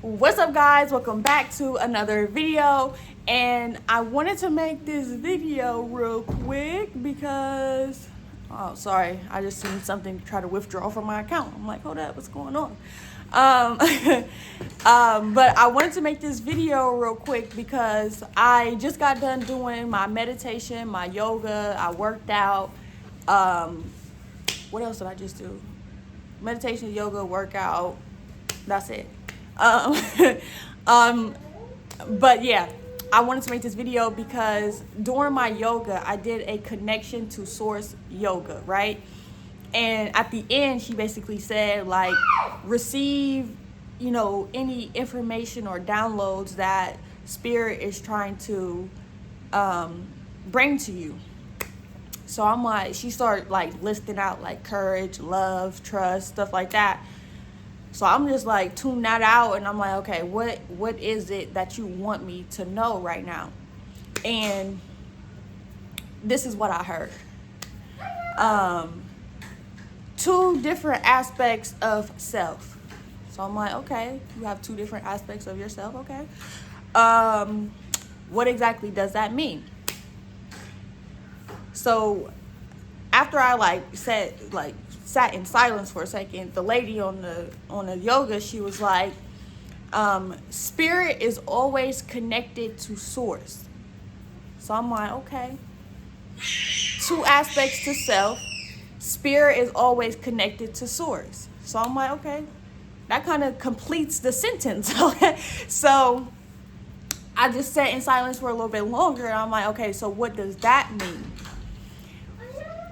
What's up, guys? Welcome back to another video. And I wanted to make this video real quick because sorry, I just seen something to try to withdraw from my account. I'm like, hold up, what's going on? But I wanted to make this video real quick because I just got done doing my meditation, my yoga. I worked out. What else did I just do? Meditation, yoga, workout. That's it. But yeah, I wanted to make this video because during my yoga, I did a connection to source yoga, right? And at the end, she basically said, like, receive, any information or downloads that spirit is trying to bring to you. So I'm like, she started like listing out like courage, love, trust, stuff like that. So I'm just like tune that out, and I'm like, okay, what is it that you want me to know right now? And this is what I heard. 2 different aspects of self. So I'm like, okay, you have 2 different aspects of yourself, okay. What exactly does that mean? So after I sat in silence for a second, the lady on the yoga, she was like, spirit is always connected to source. So I'm like, okay. 2 aspects to self. Spirit is always connected to source. So I'm like, okay. That kind of completes the sentence. So I just sat in silence for a little bit longer, and I'm like, okay, so what does that mean?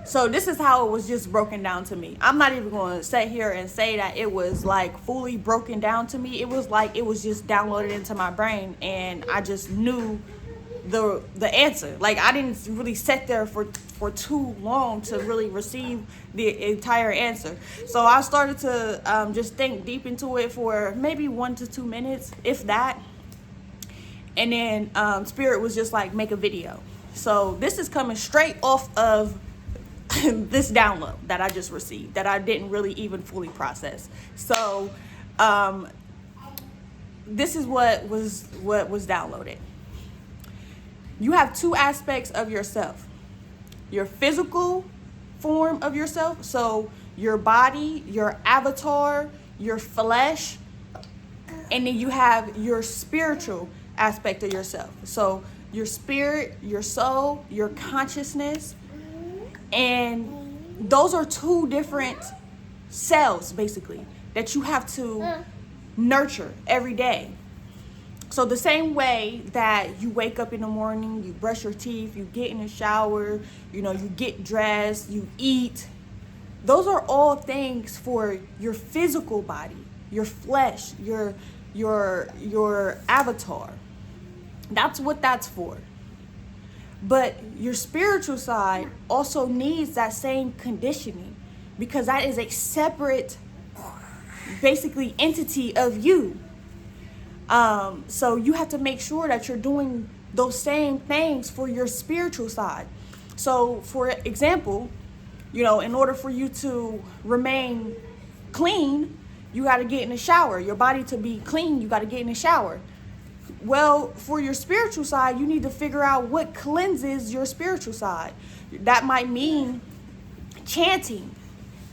So this is how it was just broken down to me. I'm not even going to sit here and say that it was like fully broken down to me. It was like it was just downloaded into my brain, and I just knew the answer. Like, I didn't really sit there for too long to really receive the entire answer. So I started to just think deep into it for maybe 1 to 2 minutes, if that. And then spirit was just like, make a video. So this is coming straight off of this download that I just received that I didn't really even fully process. So this is what was downloaded. You have 2 aspects of yourself. Your physical form of yourself, so your body, your avatar, your flesh, and then you have your spiritual aspect of yourself. So your spirit, your soul, your consciousness. And those are 2 different cells, basically, that you have to nurture every day. So the same way that you wake up in the morning, you brush your teeth, you get in the shower, you get dressed, you eat. Those are all things for your physical body, your flesh, your avatar. That's what that's for. But your spiritual side also needs that same conditioning, because that is a separate, basically, entity of you. So you have to make sure that you're doing those same things for your spiritual side. So, for example, in order for you to remain clean, you got to get in the shower. Your body to be clean, you got to get in the shower. Well, for your spiritual side, you need to figure out what cleanses your spiritual side. That might mean chanting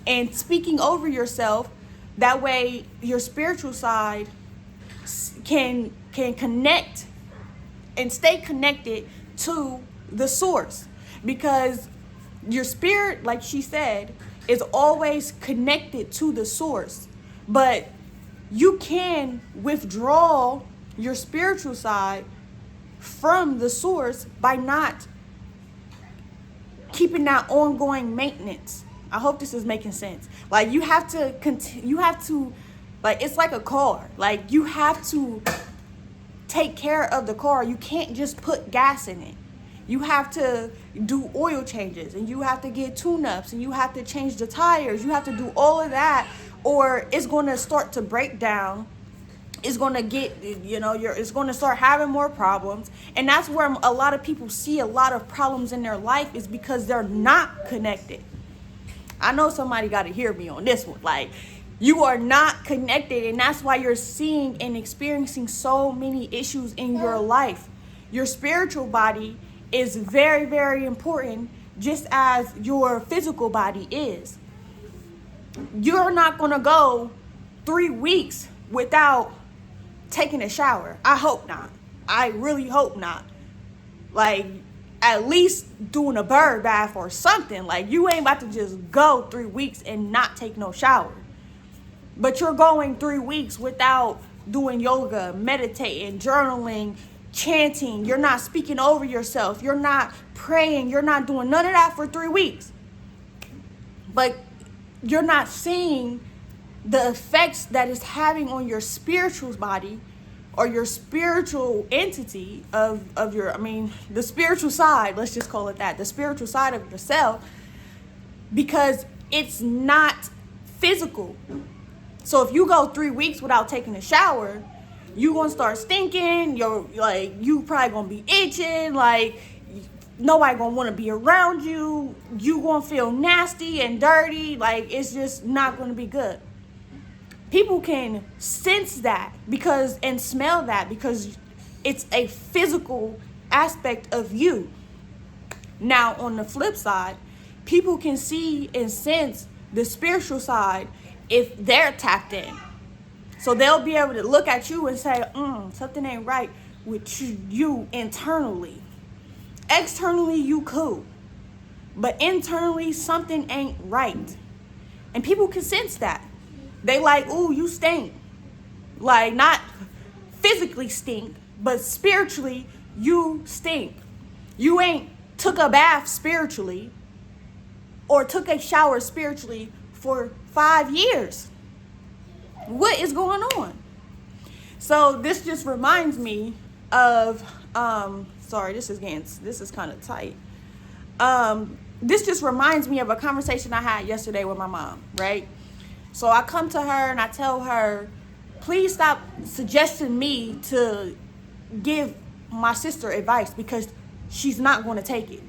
and speaking over yourself. That way your spiritual side can connect and stay connected to the source, because your spirit, like she said, is always connected to the source. But you can withdraw your spiritual side from the source by not keeping that ongoing maintenance. I hope this is making sense. Like, you have to like, it's like a car. Like, you have to take care of the car. You can't just put gas in it. You have to do oil changes, and you have to get tune-ups, and you have to change the tires. You have to do all of that, or it's going to start to break down. It's going to get, it's going to start having more problems. And that's where a lot of people see a lot of problems in their life, is because they're not connected. I know somebody got to hear me on this one. Like, You are not connected, and that's why you're seeing and experiencing so many issues in your life. Your spiritual body is very, very important, just as your physical body is. You're not going to go 3 weeks without taking a shower. I hope not. I really hope not. Like, at least doing a bird bath or something. Like, you ain't about to just go 3 weeks and not take no shower. But you're going 3 weeks without doing yoga, meditating, journaling, chanting. You're not speaking over yourself. You're not praying. You're not doing none of that for 3 weeks. But you're not seeing the effects that it's having on your spiritual body or your spiritual entity of your, the spiritual side, let's just call it that, the spiritual side of yourself, because it's not physical. So if you go 3 weeks without taking a shower, you gonna start stinking. You probably gonna be itching. Like, nobody gonna want to be around you. You gonna feel nasty and dirty. Like, it's just not gonna be good. People can sense that and smell that because it's a physical aspect of you. Now, on the flip side, people can see and sense the spiritual side if they're tapped in. So they'll be able to look at you and say, something ain't right with you internally. Externally, you cool. But internally, something ain't right. And people can sense that. They like, ooh, you stink. Like, not physically stink, but spiritually, you stink. You ain't took a bath spiritually or took a shower spiritually for 5 years. What is going on? So this just reminds me of, this is kind of tight. This just reminds me of a conversation I had yesterday with my mom, right? So I come to her and I tell her, please stop suggesting me to give my sister advice because she's not going to take it.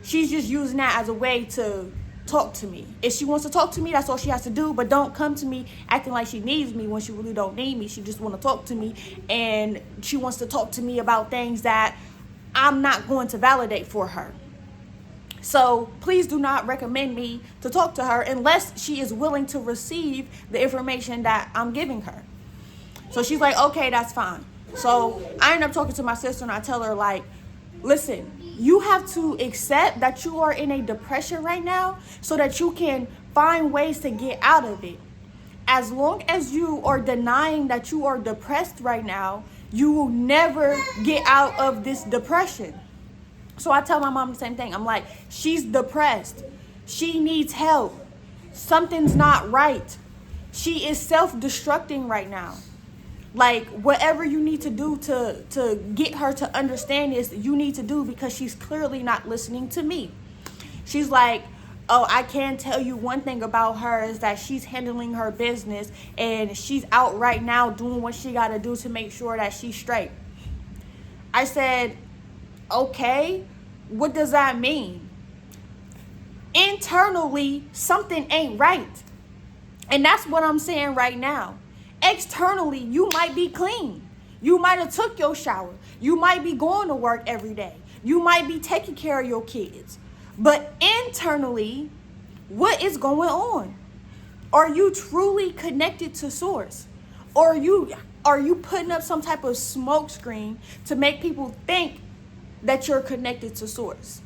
She's just using that as a way to talk to me. If she wants to talk to me, that's all she has to do. But don't come to me acting like she needs me when she really don't need me. She just want to talk to me, and she wants to talk to me about things that I'm not going to validate for her. So please do not recommend me to talk to her unless she is willing to receive the information that I'm giving her. So she's like, okay, that's fine. So I end up talking to my sister and I tell her, like, listen, you have to accept that you are in a depression right now so that you can find ways to get out of it. As long as you are denying that you are depressed right now, you will never get out of this depression. So I tell my mom the same thing. I'm like, she's depressed. She needs help. Something's not right. She is self-destructing right now. Like, whatever you need to do to get her to understand this, you need to do, because she's clearly not listening to me. She's like, oh, I can tell you one thing about her is that she's handling her business and she's out right now doing what she got to do to make sure that she's straight. I said, okay, what does that mean? Internally, something ain't right. And that's what I'm saying right now. Externally, you might be clean. You might have took your shower. You might be going to work every day. You might be taking care of your kids. But internally, what is going on? Are you truly connected to source? Or are you putting up some type of smoke screen to make people think that you're connected to source?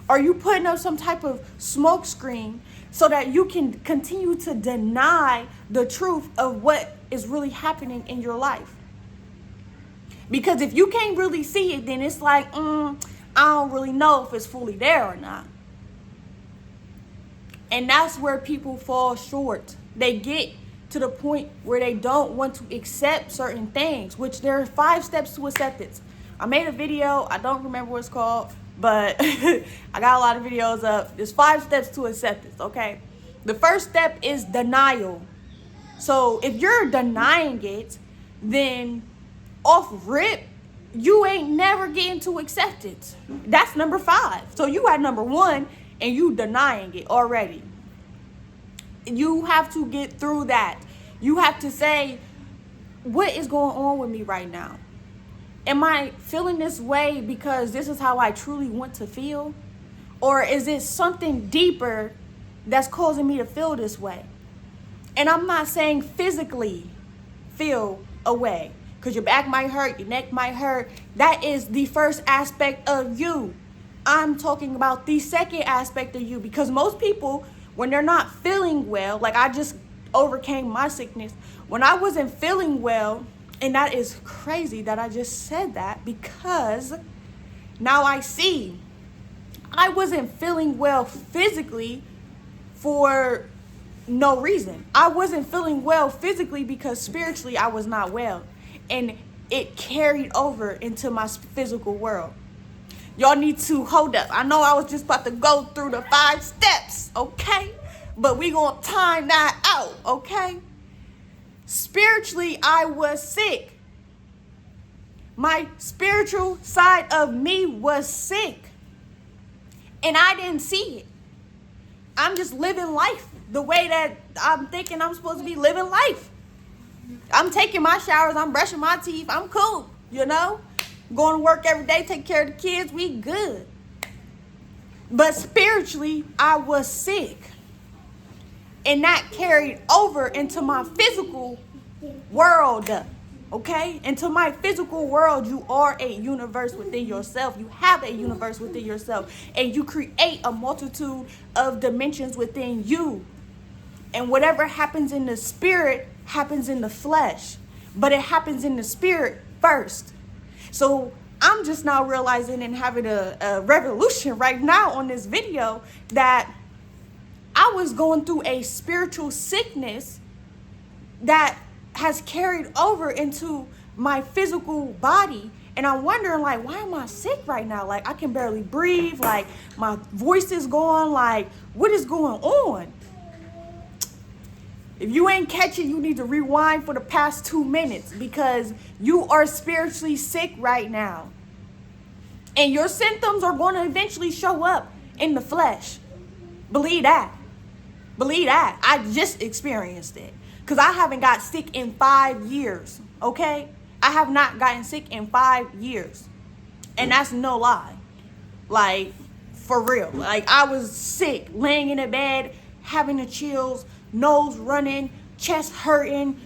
Are you putting up some type of smoke screen so that you can continue to deny the truth of what is really happening in your life? Because if you can't really see it, then it's like, I don't really know if it's fully there or not. And that's where people fall short. They get to the point where they don't want to accept certain things, which there are 5 steps to acceptance. I made a video, I don't remember what it's called, but I got a lot of videos up. There's 5 steps to acceptance, okay? The first step is denial. So if you're denying it, then off rip, you ain't never getting to acceptance. That's number 5. So you at number 1 and you denying it already. You have to get through that. You have to say, what is going on with me right now? Am I feeling this way because this is how I truly want to feel? Or is it something deeper that's causing me to feel this way? And I'm not saying physically feel a way, because your back might hurt, your neck might hurt. That is the first aspect of you. I'm talking about the second aspect of you, because most people, when they're not feeling well, like I just overcame my sickness. When I wasn't feeling well, and that is crazy that I just said that, because now I see I wasn't feeling well physically for no reason. I wasn't feeling well physically because spiritually I was not well. And it carried over into my physical world. Y'all need to hold up. I know I was just about to go through the 5 steps, okay? But we gonna time that out, okay? Spiritually, I was sick. My spiritual side of me was sick. And I didn't see it. I'm just living life the way that I'm thinking I'm supposed to be living life. I'm taking my showers, I'm brushing my teeth, I'm cool, you know? Going to work every day, take care of the kids, we good. But spiritually, I was sick. And that carried over into my physical world, okay? Into my physical world, you are a universe within yourself. You have a universe within yourself. And you create a multitude of dimensions within you. And whatever happens in the spirit happens in the flesh. But it happens in the spirit first. So I'm just now realizing and having a revolution right now on this video that I was going through a spiritual sickness that has carried over into my physical body. And I'm wondering, like, why am I sick right now? Like, I can barely breathe. Like, my voice is gone. Like, what is going on? If you ain't catch it, you need to rewind for the past 2 minutes, because you are spiritually sick right now. And your symptoms are going to eventually show up in the flesh. Believe that. Believe that. I just experienced it. Because I haven't got sick in 5 years, okay? I have not gotten sick in 5 years. And that's no lie. Like, for real. Like, I was sick, laying in a bed, having the chills, nose running, chest hurting,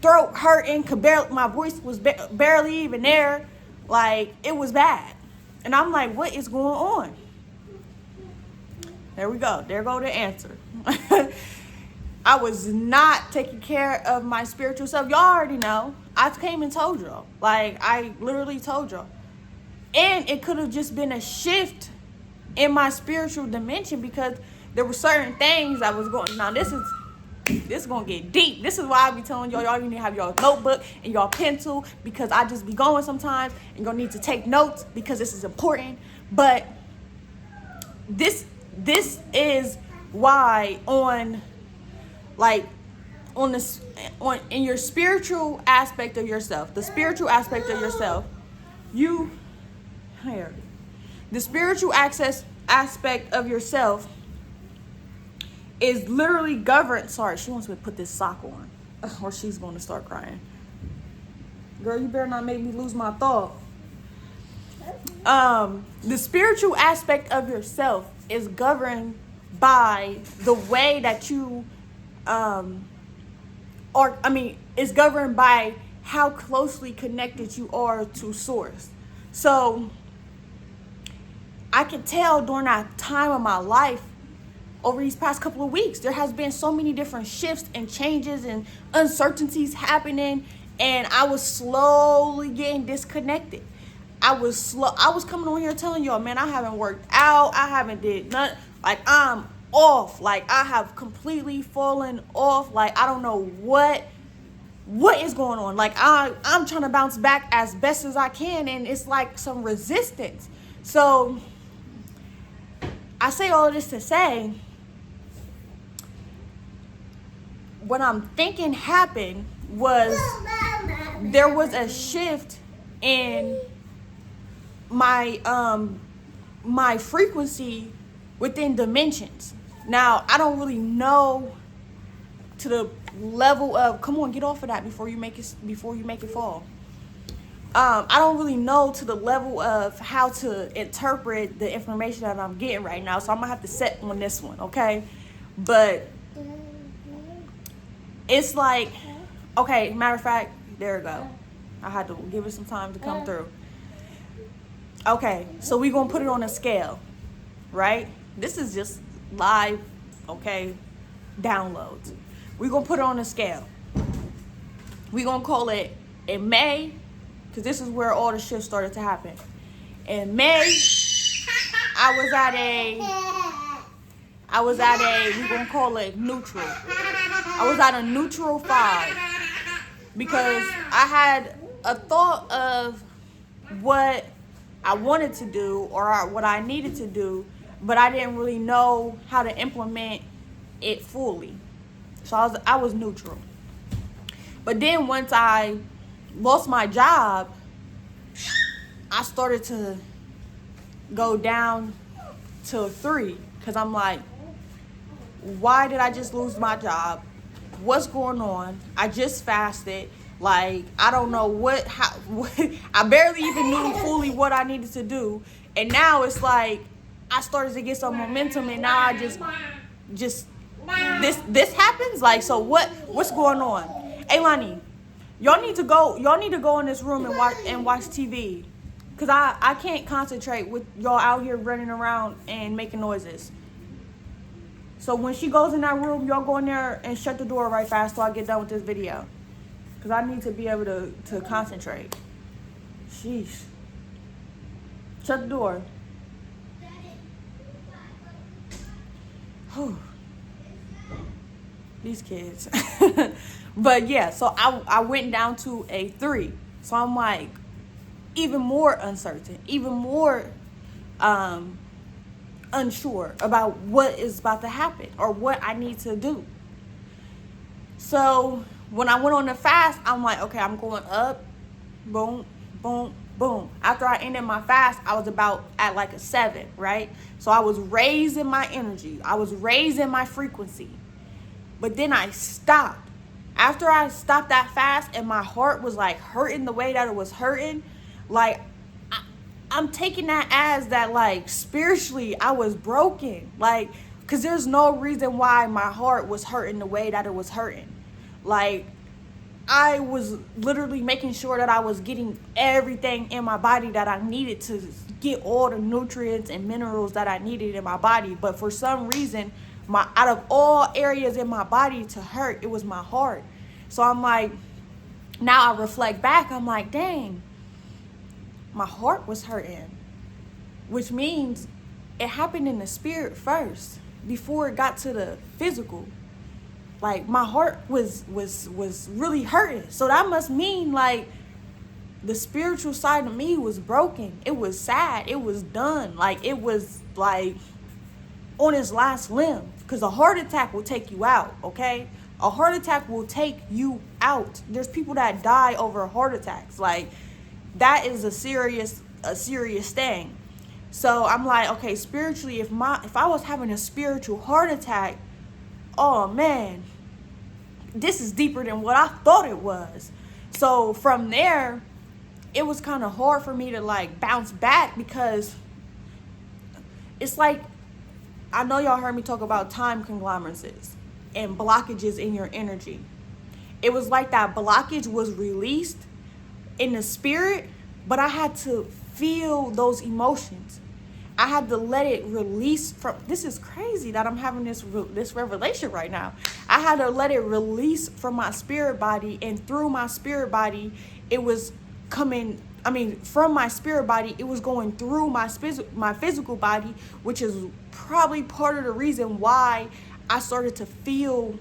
throat hurting, my voice was barely even there. Like, it was bad. And I'm like, what is going on? There we go. There go the answer. I was not taking care of my spiritual self. Y'all already know. I came and told y'all. Like, I literally told y'all. And it could have just been a shift in my spiritual dimension, because there were certain things that was going. Now, this is going to get deep. This is why I be telling y'all need to have your notebook and your pencil, because I just be going sometimes, and you'll need to take notes because this is important. But this is why in your spiritual aspect of yourself, the spiritual aspect of yourself, the spiritual aspect of yourself is literally governed. Sorry, she wants me to put this sock on, or she's going to start crying. Girl, you better not make me lose my thought. The spiritual aspect of yourself is governed by the way that you, is governed by how closely connected you are to source. So I can tell during that time of my life, over these past couple of weeks, there has been so many different shifts and changes and uncertainties happening, and I was slowly getting disconnected. I was coming on here telling y'all, man, I haven't worked out, I haven't did nothing. Like, I'm off. Like, I have completely fallen off. Like, I don't know what is going on. Like, I'm trying to bounce back as best as I can, and it's like some resistance. So I say all of this to say, what I'm thinking happened was there was a shift in my frequency within dimensions. Now, I don't really know to the level of, come on, get off of that before you make it fall. I don't really know to the level of how to interpret the information that I'm getting right now, so I'm gonna have to set on this one, okay? But it's like, okay, matter of fact, there we go. I had to give it some time to come through. Okay, so we're gonna put it on a scale, right? This is just live, okay, downloads. We're gonna put it on a scale. We're gonna call it in May, because this is where all the shit started to happen. In May, I was at a, we're gonna call it neutral. I was at a neutral 5 because I had a thought of what I wanted to do or what I needed to do, but I didn't really know how to implement it fully. So I was neutral. But then once I lost my job, I started to go down to 3 because I'm like, why did I just lose my job? What's going on? I just fasted. Like, I don't know what I barely even knew fully what I needed to do. And now it's like I started to get some momentum, and now I just this happens. Like, so what's going on? Hey, Lonnie, y'all need to go in this room and watch TV. Cause I can't concentrate with y'all out here running around and making noises. So when she goes in that room, y'all go in there and shut the door right fast till I get done with this video. Because I need to be able to concentrate. Sheesh. Shut the door. Whew. These kids. But yeah, so I went down to a 3. So I'm like, even more uncertain, even more unsure about what is about to happen or what I need to do. So when I went on the fast, I'm like, okay, I'm going up, boom, boom, boom. After I ended my fast, I was about at like a 7, right? So I was raising my energy. I was raising my frequency. But then I stopped. After I stopped that fast and my heart was like hurting the way that it was hurting, like I'm taking that as that, like, spiritually I was broken. Like, because there's no reason why my heart was hurting the way that it was hurting. Like, I was literally making sure that I was getting everything in my body that I needed to get all the nutrients and minerals that I needed in my body. But for some reason, out of all areas in my body to hurt, it was my heart. So I'm like, now I reflect back, I'm like, dang, my heart was hurting, which means it happened in the spirit first before it got to the physical. Like, my heart was really hurting. So that must mean, like, the spiritual side of me was broken. It was sad. It was done. Like, it was, like, on its last limb. Because a heart attack will take you out, okay? A heart attack will take you out. There's people that die over heart attacks. Like, that is a serious thing. So I'm like, okay, spiritually, if I was having a spiritual heart attack, oh man, this is deeper than what I thought it was. So from there, it was kind of hard for me to like bounce back, because it's like, I know y'all heard me talk about time conglomerates and blockages in your energy. It was like that blockage was released in the spirit, but I had to feel those emotions. I had to let it release from, this is crazy that I'm having this revelation right now. I had to let it release from my spirit body, and through my spirit body, it was coming, from my spirit body, it was going through my physical body, which is probably part of the reason why I started to feel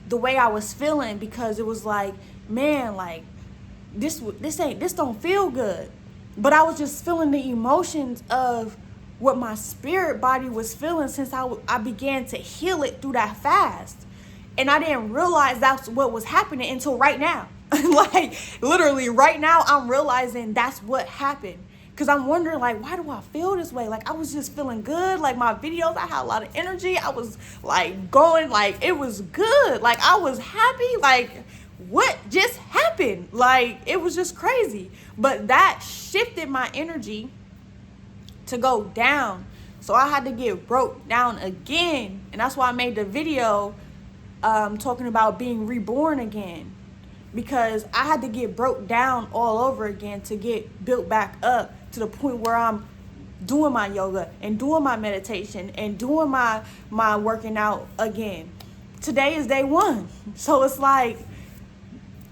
the way I was feeling, because it was like, man, like, this don't feel good. But I was just feeling the emotions of what my spirit body was feeling since I began to heal it through that fast. And I didn't realize that's what was happening until right now. Like, literally right now, I'm realizing that's what happened. Because I'm wondering, like, why do I feel this way? Like, I was just feeling good. Like, my videos, I had a lot of energy. I was, like, going, like, it was good. Like, I was happy. Like, what just happened? Like, it was just crazy. But that shifted my energy to go down. So I had to get broke down again. And that's why I made the video talking about being reborn again. Because I had to get broke down all over again to get built back up to the point where I'm doing my yoga and doing my meditation and doing my working out again. Today is day 1. So it's like,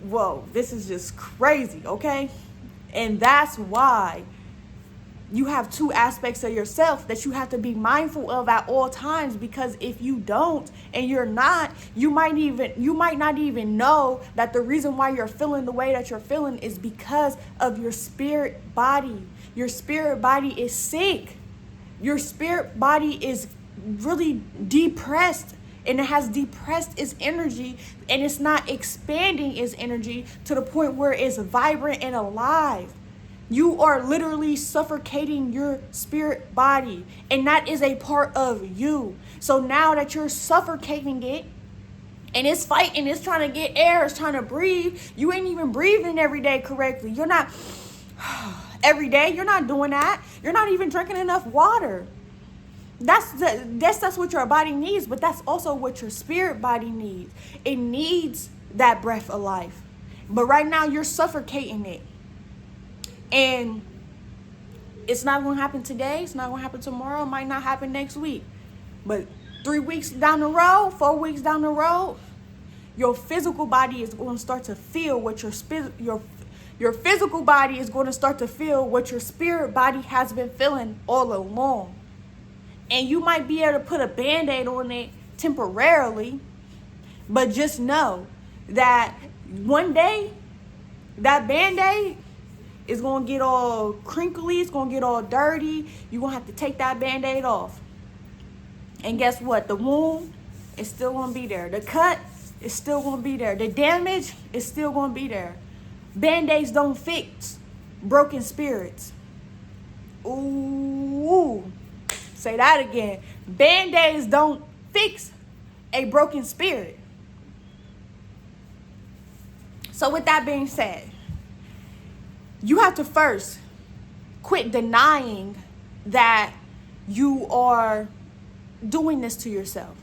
whoa, this is just crazy, okay? And that's why you have 2 aspects of yourself that you have to be mindful of at all times, because if you don't and you're not, you might not even know that the reason why you're feeling the way that you're feeling is because of your spirit body. Your spirit body is sick. Your spirit body is really depressed, and it has depressed its energy, and it's not expanding its energy to the point where it's vibrant and alive. You are literally suffocating your spirit body, and that is a part of you. So now that you're suffocating it, and it's fighting, it's trying to get air, it's trying to breathe, you ain't even breathing every day correctly. You're not, every day, you're not doing that. You're not even drinking enough water. That's what your body needs, but that's also what your spirit body needs. It needs that breath of life. But right now, you're suffocating it. And it's not going to happen today. It's not going to happen tomorrow. It might not happen next week. But 3 weeks down the road, 4 weeks down the road, your physical body is going to start to feel what your physical body is going to start to feel what your spirit body has been feeling all along. And you might be able to put a Band-Aid on it temporarily, but just know that one day that Band-Aid is going to get all crinkly, it's going to get all dirty. You're going to have to take that Band-Aid off. And guess what? The wound is still going to be there. The cut is still going to be there. The damage is still going to be there. Band-Aids don't fix broken spirits. Ooh. Say that again. Band-Aids don't fix a broken spirit. So with that being said, you have to first quit denying that you are doing this to yourself.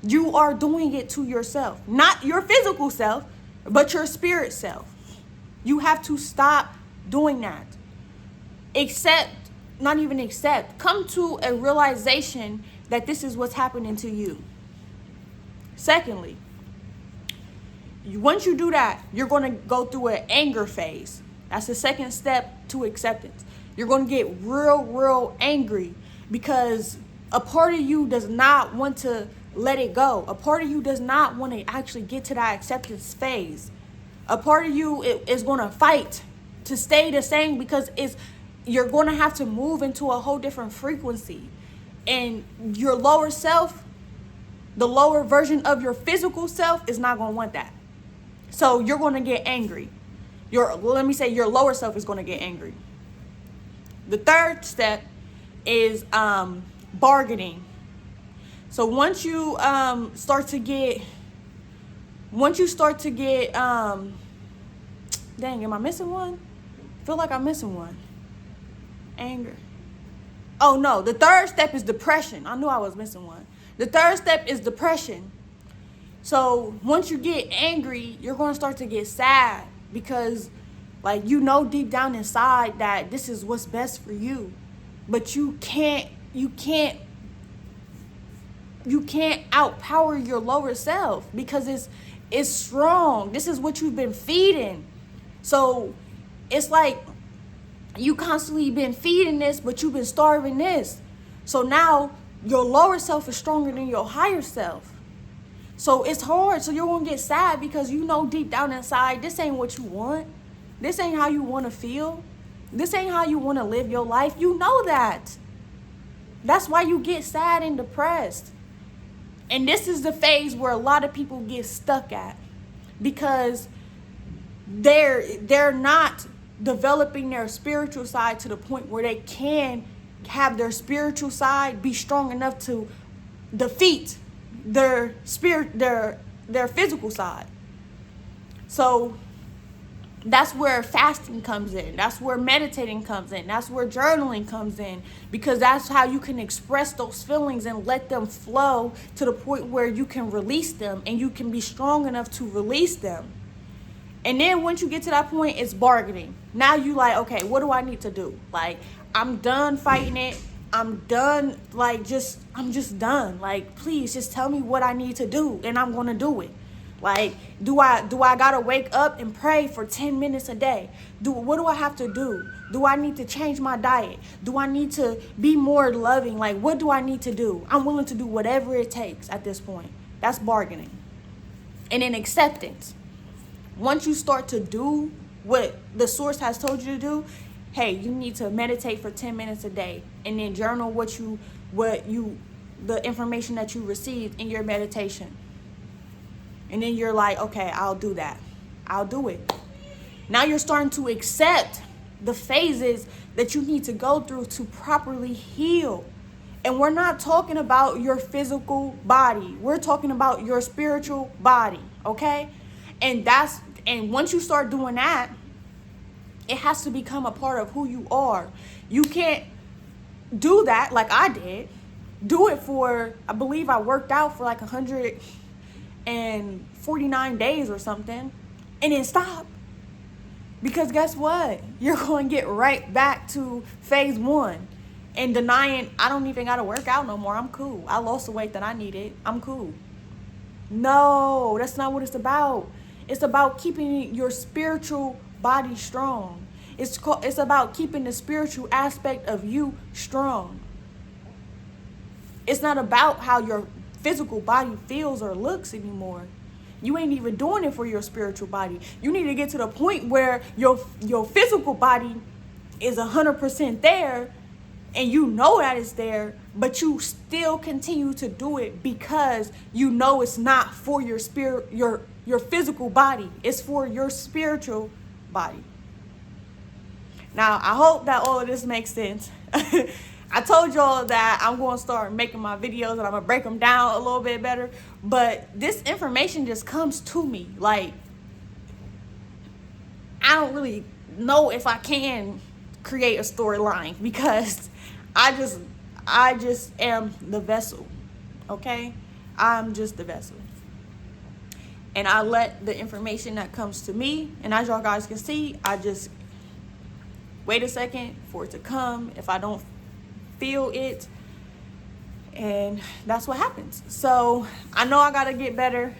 You are doing it to yourself. Not your physical self, but your spirit self. You have to stop doing that. Come to a realization that this is what's happening to you. Secondly, once you do that, you're going to go through an anger phase. That's the second step to acceptance. You're going to get real angry because a part of you does not want to let it go. A part of you does not want to actually get to that acceptance phase. A part of you is going to fight to stay the same because you're going to have to move into a whole different frequency. And your lower self, the lower version of your physical self, is not going to want that. So you're going to get angry. Your lower self is going to get angry. The third step is bargaining. So once you start to get, dang, am I missing one? I feel like I'm missing one. Anger. Oh no, the third step is depression. I knew I was missing one. The third step is depression. So once you get angry, you're going to start to get sad because, like, you know deep down inside that this is what's best for you, but you can't outpower your lower self because it's strong. This is what you've been feeding. So it's like you constantly been feeding this, but you've been starving this. So now your lower self is stronger than your higher self. So it's hard. So you're going to get sad because you know deep down inside, this ain't what you want. This ain't how you want to feel. This ain't how you want to live your life. You know that. That's why you get sad and depressed. And this is the phase where a lot of people get stuck at because they're not developing their spiritual side to the point where they can have their spiritual side be strong enough to defeat their physical side. So that's where fasting comes in. That's where meditating comes in. That's where journaling comes in, because that's how you can express those feelings and let them flow to the point where you can release them and you can be strong enough to release them. And then once you get to that point, it's bargaining. Now you like, okay, what do I need to do? Like, I'm done fighting it. I'm done. Like, I'm just done. Like, please just tell me what I need to do and I'm going to do it. Like, do I gotta wake up and pray for 10 minutes a day? What do I have to do? Do I need to change my diet? Do I need to be more loving? Like, what do I need to do? I'm willing to do whatever it takes at this point. That's bargaining. And then acceptance. Once you start to do what the source has told you to do, hey, you need to meditate for 10 minutes a day and then journal the information that you received in your meditation. And then you're like, okay, I'll do that. I'll do it. Now you're starting to accept the phases that you need to go through to properly heal. And we're not talking about your physical body. We're talking about your spiritual body, okay? And once you start doing that, it has to become a part of who you are. You can't do that like I did. Do it for, I believe I worked out for like 149 days or something, and then stop. Because guess what? You're going to get right back to phase 1 and denying, I don't even got to work out no more. I'm cool. I lost the weight that I needed. I'm cool. No, that's not what it's about. It's about keeping your spiritual body strong. It's about keeping the spiritual aspect of you strong. It's not about how your physical body feels or looks anymore. You ain't even doing it for your spiritual body. You need to get to the point where your physical body is 100% there, and you know that it's there, but you still continue to do it because you know it's not for your spirit, your physical body. It's for your spiritual body. Now, I hope that all of this makes sense. I told y'all that I'm going to start making my videos and I'm going to break them down a little bit better. But this information just comes to me. Like, I don't really know if I can create a storyline because I just am the vessel. Okay? I'm just the vessel. And I let the information that comes to me, and as y'all guys can see, I just wait a second for it to come. If I don't feel it, and that's what happens. So I know I gotta get better.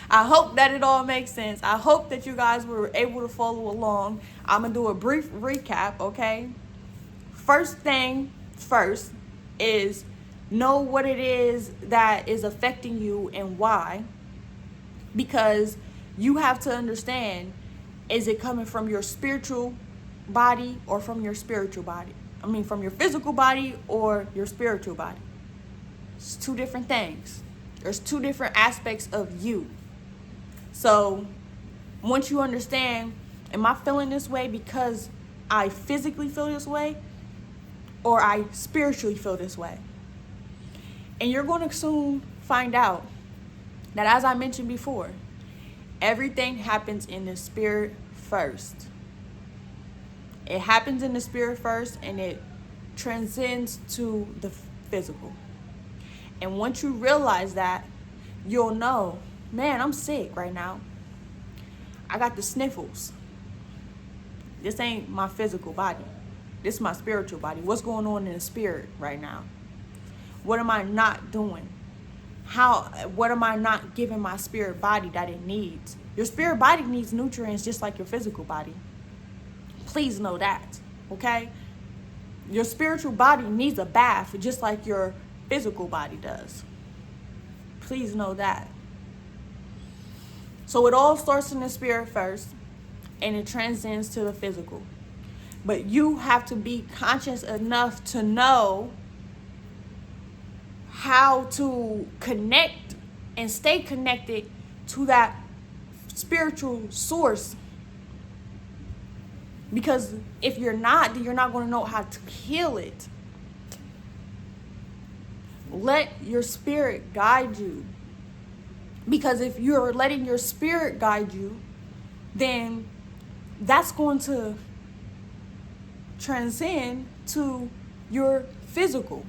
I hope that it all makes sense. I hope that you guys were able to follow along. I'm gonna do a brief recap, okay? First thing first is know what it is that is affecting you and why, because you have to understand, is it coming from your spiritual body or from your spiritual body? I mean, from your physical body or your spiritual body. It's two different things. There's two different aspects of you. So once you understand, am I feeling this way because I physically feel this way or I spiritually feel this way? And you're going to soon find out that, as I mentioned before, everything happens in the spirit first. It happens in the spirit first, and it transcends to the physical. And once you realize that, you'll know, man, I'm sick right now. I got the sniffles. This ain't my physical body. This is my spiritual body. What's going on in the spirit right now? What am I not doing? What am I not giving my spirit body that it needs? Your spirit body needs nutrients just like your physical body. Please know that, okay? Your spiritual body needs a bath just like your physical body does. Please know that. So it all starts in the spirit first, and it transcends to the physical. But you have to be conscious enough to know how to connect and stay connected to that spiritual source Because if you're not, then you're not going to know how to heal it. Let your spirit guide you. Because if you're letting your spirit guide you, then that's going to transcend to your physical.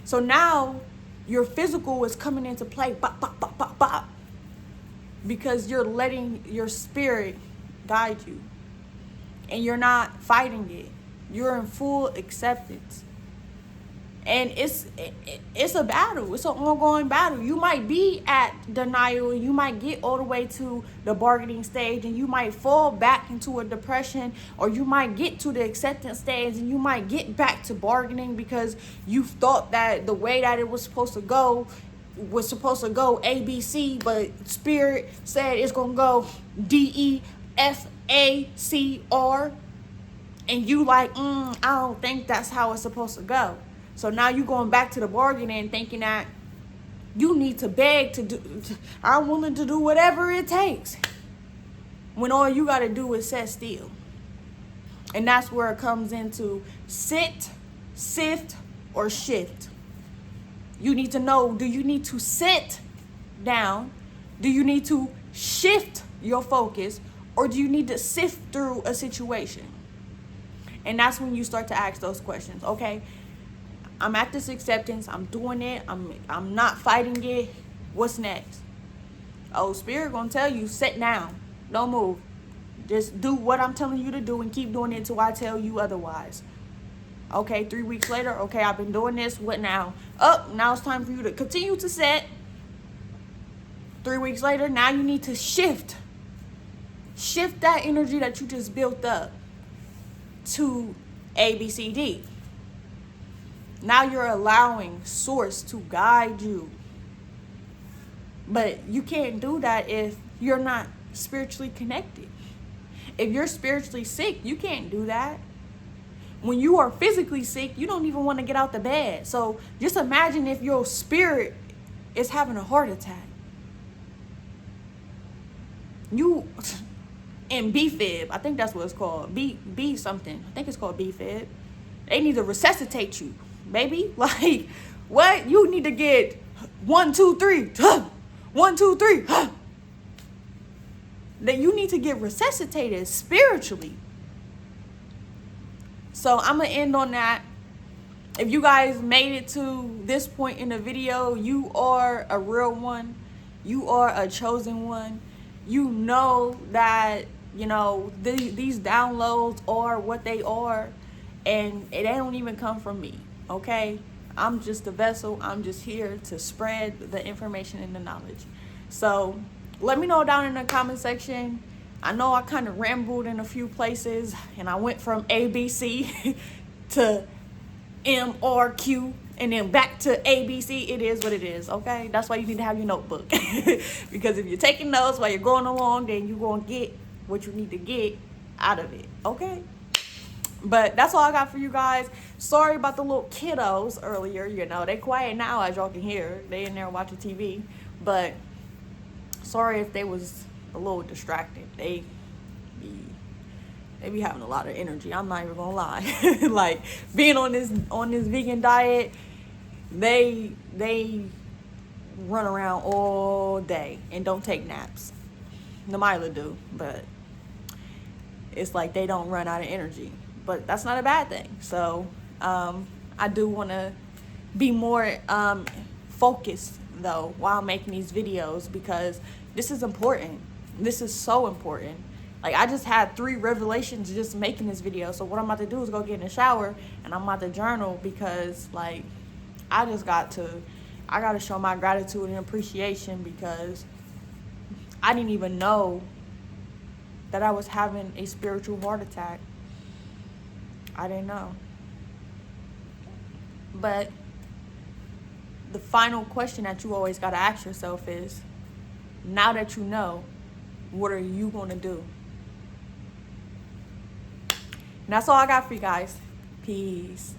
So now your physical is coming into play, bop, bop, bop, bop, bop, because you're letting your spirit guide you. And you're not fighting it. You're in full acceptance. And it's a battle. It's an ongoing battle. You might be at denial, and you might get all the way to the bargaining stage, and you might fall back into a depression, or you might get to the acceptance stage, and you might get back to bargaining because you thought that the way that it was supposed to go A, B, C, but spirit said it's going to go D, E, F, A, C, R. And you like, I don't think that's how it's supposed to go. So now you're going back to the bargaining, thinking that you need to beg to do, I'm willing to do whatever it takes, when all you got to do is sit still. And that's where it comes into sit, sift, or shift. You need to know, do you need to sit down? Do you need to shift your focus? Or do you need to sift through a situation? And that's when you start to ask those questions. Okay, I'm at this acceptance. I'm doing it. I'm not fighting it. What's next? Oh, spirit gonna tell you, sit down. Don't move. Just do what I'm telling you to do and keep doing it until I tell you otherwise. Okay, 3 weeks later, okay, I've been doing this. What now? Now it's time for you to continue to sit. 3 weeks later, now you need to shift. Shift that energy that you just built up to A, B, C, D. Now you're allowing source to guide you. But you can't do that if you're not spiritually connected. If you're spiritually sick, you can't do that. When you are physically sick, you don't even want to get out the bed. So just imagine if your spirit is having a heart attack. You in B-fib, I think that's what it's called. B something. I think it's called B-fib. They need to resuscitate you, baby. Like, what? You need to get 1, 2, 3. 1, 2, 3. That you need to get resuscitated spiritually. So I'm going to end on that. If you guys made it to this point in the video, you are a real one. You are a chosen one. You know that, these downloads are what they are. And they don't even come from me, okay? I'm just a vessel. I'm just here to spread the information and the knowledge. So let me know down in the comment section. I know I kind of rambled in a few places, and I went from A, B, C to M, R, Q, and then back to A, B, C. It is what it is, okay? That's why you need to have your notebook. Because if you're taking notes while you're going along, then you're going to get what you need to get out of it, okay? But that's all I got for you guys. Sorry about the little kiddos earlier. They quiet now, as y'all can hear. They in there watching TV. But sorry if they was a little distracted. They be having a lot of energy. I'm not even gonna lie. Like, being on this vegan diet, they run around all day and don't take naps. Namila do, but it's like they don't run out of energy. But that's not a bad thing. So I do want to be more focused, though, while making these videos, because this is important. This is so important. Like, I just had 3 revelations just making this video. So what I'm about to do is go get in the shower, and I'm about to journal, because, like, I got to show my gratitude and appreciation, because I didn't even know that I was having a spiritual heart attack. I didn't know. But the final question that you always got to ask yourself is, now that you know, what are you going to do? And that's all I got for you guys. Peace.